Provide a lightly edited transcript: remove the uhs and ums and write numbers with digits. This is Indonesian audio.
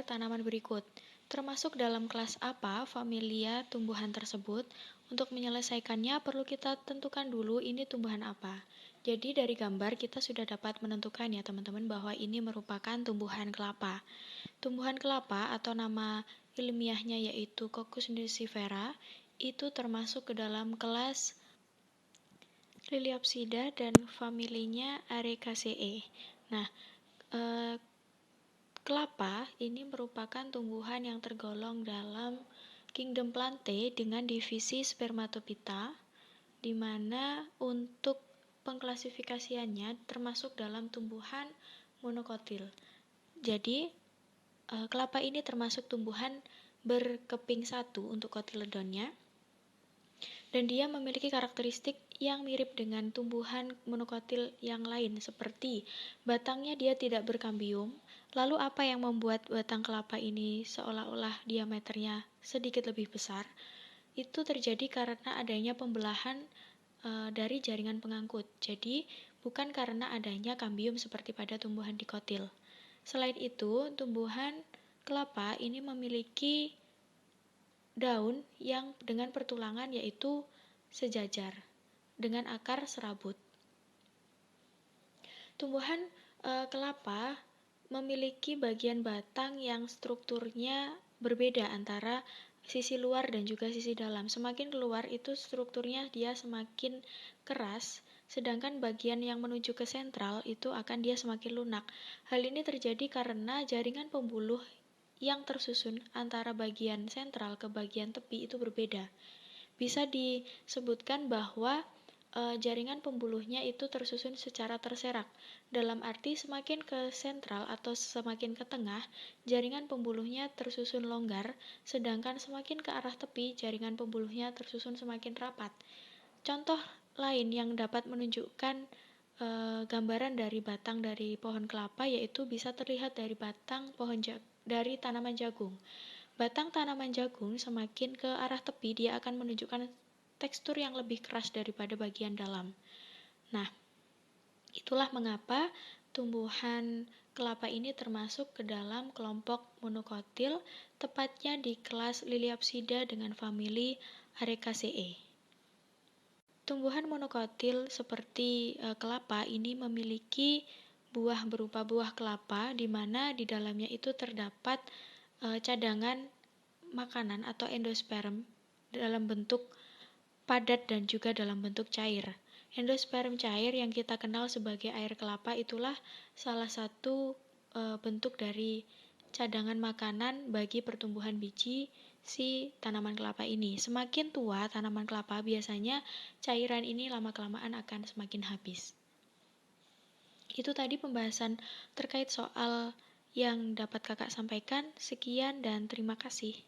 gambar tanaman berikut. Termasuk dalam kelas apa familia tumbuhan tersebut? Untuk menyelesaikannya perlu kita tentukan dulu ini tumbuhan apa. Jadi dari gambar kita sudah dapat menentukan ya teman-teman bahwa ini merupakan tumbuhan kelapa. Tumbuhan kelapa atau nama ilmiahnya yaitu Cocos nucifera itu termasuk ke dalam kelas Liliopsida dan familinya Arecaceae. Nah, kelapa ini merupakan tumbuhan yang tergolong dalam kingdom Plantae dengan divisi Spermatophyta, di mana untuk pengklasifikasiannya termasuk dalam tumbuhan monokotil. Jadi, kelapa ini termasuk tumbuhan berkeping satu untuk kotiledonnya, dan dia memiliki karakteristik yang mirip dengan tumbuhan monokotil yang lain, seperti batangnya dia tidak berkambium. Lalu apa yang membuat batang kelapa ini seolah-olah diameternya sedikit lebih besar? Itu terjadi karena adanya pembelahan dari jaringan pengangkut. Jadi, bukan karena adanya kambium seperti pada tumbuhan dikotil. Selain itu, tumbuhan kelapa ini memiliki daun yang dengan pertulangan yaitu sejajar dengan akar serabut. Tumbuhan kelapa memiliki bagian batang yang strukturnya berbeda antara sisi luar dan juga sisi dalam. Semakin keluar itu strukturnya dia semakin keras, sedangkan bagian yang menuju ke sentral itu akan dia semakin lunak. Hal ini terjadi karena jaringan pembuluh yang tersusun antara bagian sentral ke bagian tepi itu berbeda. Bisa disebutkan bahwa jaringan pembuluhnya itu tersusun secara terserak. Dalam arti semakin ke sentral atau semakin ke tengah, jaringan pembuluhnya tersusun longgar, sedangkan semakin ke arah tepi, jaringan pembuluhnya tersusun semakin rapat. Contoh lain yang dapat menunjukkan gambaran dari batang dari pohon kelapa yaitu bisa terlihat dari batang dari tanaman jagung. Batang tanaman jagung semakin ke arah tepi dia akan menunjukkan tekstur yang lebih keras daripada bagian dalam. Nah, itulah mengapa tumbuhan kelapa ini termasuk ke dalam kelompok monokotil, tepatnya di kelas Liliopsida dengan famili Arecaceae. Tumbuhan monokotil seperti kelapa ini memiliki buah berupa buah kelapa, di mana di dalamnya itu terdapat cadangan makanan atau endosperm dalam bentuk padat dan juga dalam bentuk cair. Endosperm cair yang kita kenal sebagai air kelapa itulah salah satu bentuk dari cadangan makanan bagi pertumbuhan biji si tanaman kelapa ini. Semakin tua tanaman kelapa, biasanya cairan ini lama-kelamaan akan semakin habis. Itu tadi pembahasan terkait soal yang dapat kakak sampaikan. Sekian dan terima kasih.